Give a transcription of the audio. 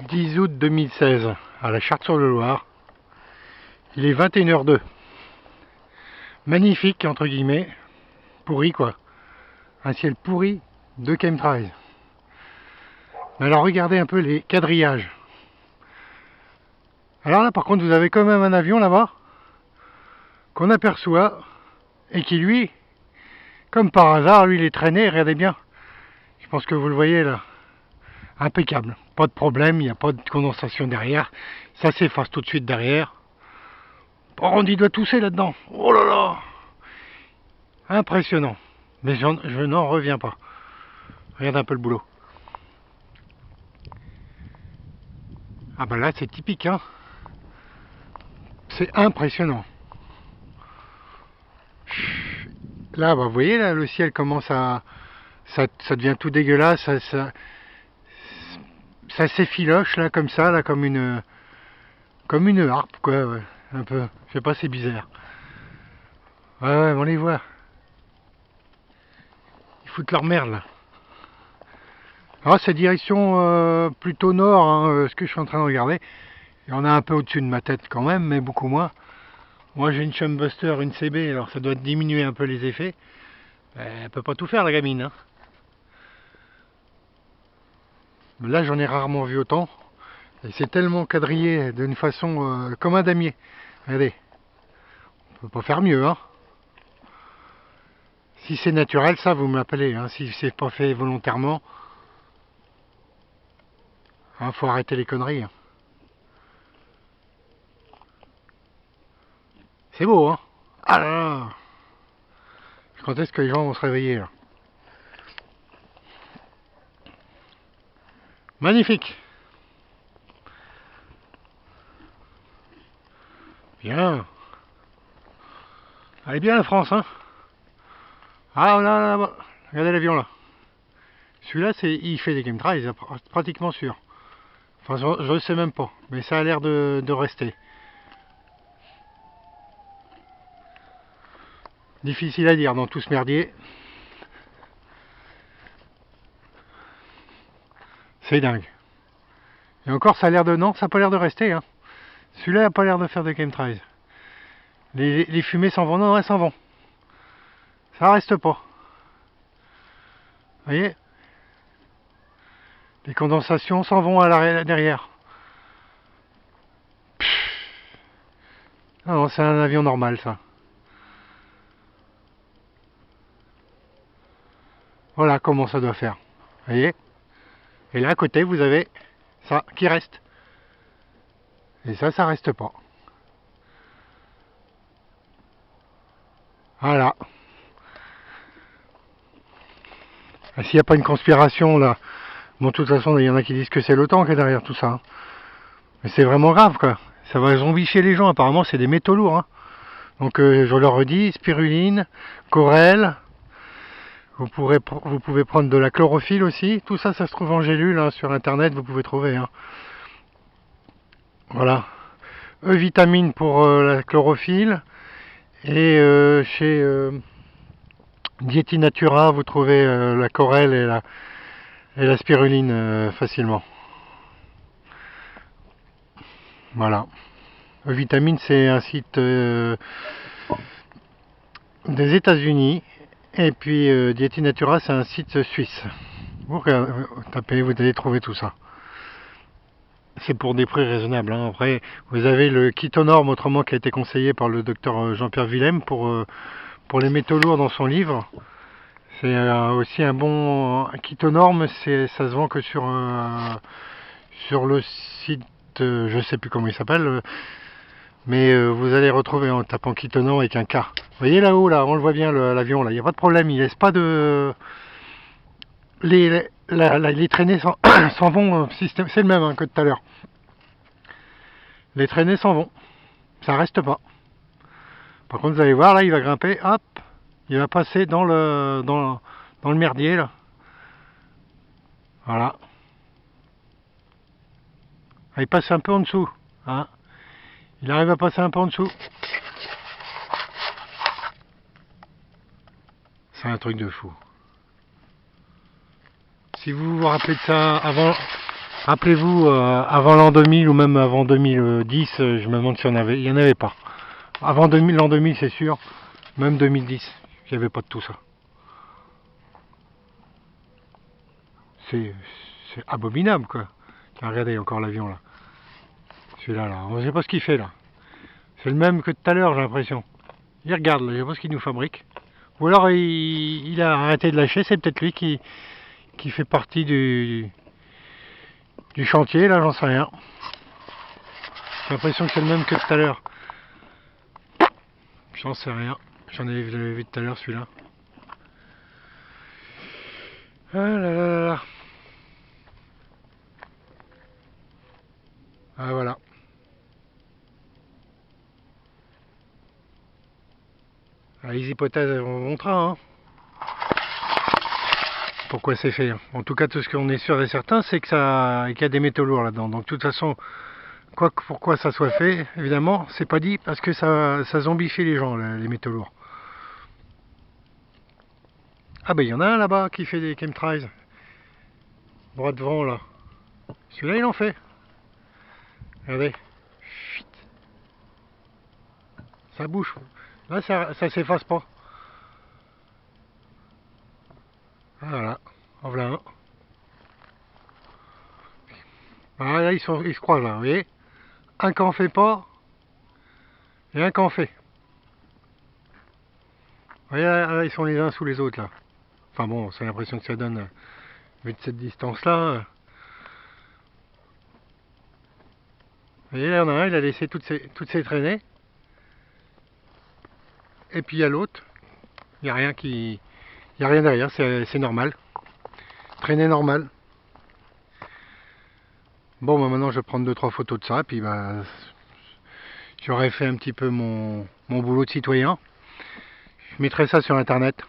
10 août 2016 à la Charte-sur-le-Loir. Il est 21h02. Magnifique entre guillemets. Pourri quoi. Un ciel pourri de chemtrails. Mais alors regardez un peu les quadrillages. Alors là par contre vous avez quand même un avion là-bas qu'on aperçoit et qui lui, comme par hasard, lui il est traîné, regardez bien. Je pense que vous le voyez là. Impeccable, pas de problème, il n'y a pas de condensation derrière, ça s'efface tout de suite derrière. Oh, il doit tousser là-dedans, oh là là, impressionnant, mais je n'en reviens pas. Regarde un peu le boulot. Ah ben là c'est typique, hein. C'est impressionnant. Là, bah, vous voyez, là, le ciel commence à... Ça devient tout dégueulasse, ça s'effiloche là comme ça, là comme une harpe quoi, ouais, un peu. Je sais pas, c'est bizarre. Ouais, on les voit. Ils foutent leur merde là. Alors c'est direction plutôt nord, hein, ce que je suis en train de regarder. Il y en a un peu au-dessus de ma tête quand même, mais beaucoup moins. Moi j'ai une Chumbuster, une CB, alors ça doit diminuer un peu les effets. Elle peut pas tout faire la gamine, hein. Là j'en ai rarement vu autant. Et c'est tellement quadrillé d'une façon comme un damier. Regardez. On peut pas faire mieux, hein. Si c'est naturel, ça vous m'appelez, hein. Si c'est pas fait volontairement, hein, faut arrêter les conneries, hein. C'est beau, hein. Ah là là. Quand est-ce que les gens vont se réveiller là? Magnifique. Bien. Elle est bien la France, hein. Ah là là, regardez l'avion là. Celui-là, il fait des chemtrails, c'est pratiquement sûr. Enfin, je ne sais même pas, mais ça a l'air de rester. Difficile à dire dans tout ce merdier. C'est dingue. Et encore, ça a l'air de... Non, ça n'a pas l'air de rester, hein. Celui-là n'a pas l'air de faire des chemtrails. Les fumées s'en vont. Non, elles s'en vont. Ça reste pas. Vous voyez? Les condensations s'en vont à derrière. Non, c'est un avion normal, ça. Voilà comment ça doit faire. Vous voyez? Et là, à côté, vous avez ça qui reste. Et ça reste pas. Voilà. S'il n'y a pas une conspiration, là... Bon, de toute façon, il y en a qui disent que c'est l'OTAN qui est derrière tout ça, hein. Mais c'est vraiment grave, quoi. Ça va zombifier les gens. Apparemment, c'est des métaux lourds, hein. Donc, je leur redis, spiruline, corelle. Vous pouvez prendre de la chlorophylle aussi. Tout ça, ça se trouve en gélule, hein, sur Internet, vous pouvez trouver, hein. Voilà. E-vitamine pour la chlorophylle. Et chez Dieti Natura, vous trouvez la corelle et la spiruline facilement. Voilà. E-vitamine, c'est un site des États-Unis. Et puis Dieti Natura, c'est un site suisse. Vous tapez, vous allez trouver tout ça. C'est pour des prix raisonnables, hein. Après, vous avez le Ketonorm, autrement, qui a été conseillé par le docteur Jean-Pierre Willem pour les métaux lourds dans son livre. C'est aussi un bon Ketonorm, ça se vend que sur le site, je sais plus comment il s'appelle, mais vous allez retrouver en tapant Ketonorm avec un K. Vous voyez là-haut, là, on le voit bien l'avion, là, il n'y a pas de problème, il laisse pas de... Les traînées s'en vont, c'est le même, hein, que tout à l'heure. Les traînées s'en vont, ça reste pas. Par contre, vous allez voir, là, il va grimper, hop, il va passer dans le merdier, là. Voilà. Il passe un peu en dessous, hein. Il arrive à passer un peu en dessous. C'est un truc de fou. Si vous vous rappelez de ça Rappelez-vous, avant l'an 2000 ou même avant 2010, je me demande s'il il y en avait pas. Avant 2000, l'an 2000 c'est sûr, même 2010, il n'y avait pas de tout ça. C'est c'est abominable quoi. Tiens, regardez encore l'avion là. Celui-là là, on ne sait pas ce qu'il fait là. C'est le même que tout à l'heure j'ai l'impression. Il regarde là, je sais pas ce qu'il nous fabrique. Ou alors il a arrêté de lâcher, c'est peut-être lui qui fait partie du chantier là, j'en sais rien. J'ai l'impression que c'est le même que tout à l'heure. J'en sais rien. Je l'avais vu tout à l'heure celui-là. Ah là là là là. Ah voilà. Ah, les hypothèses vont bon train, hein. Pourquoi c'est fait. En tout cas, tout ce qu'on est sûr et certain, c'est que qu'il y a des métaux lourds là-dedans. Donc, de toute façon, pourquoi ça soit fait, évidemment, c'est pas dit parce que ça zombifie les gens, les métaux lourds. Ah ben, il y en a un là-bas qui fait des chemtrails. Droit devant là. Celui-là, il en fait. Regardez. Chut. Ça bouge. Là, ça s'efface pas. Ah, voilà. En voilà un. Ah, là, ils se croisent là, vous voyez. Un qui en fait pas et un qui en fait. Vous voyez, là, ils sont les uns sous les autres là. Enfin bon, c'est l'impression que ça donne, vu de cette distance-là. Vous voyez, là, il y en a un, il a laissé toutes ses traînées. Et puis il y a l'autre. Il n'y a rien il y a rien derrière, c'est normal. Traînée normale. Bon, bah, maintenant je vais prendre 2-3 photos de ça, puis bah, j'aurais fait un petit peu mon boulot de citoyen. Je mettrai ça sur internet.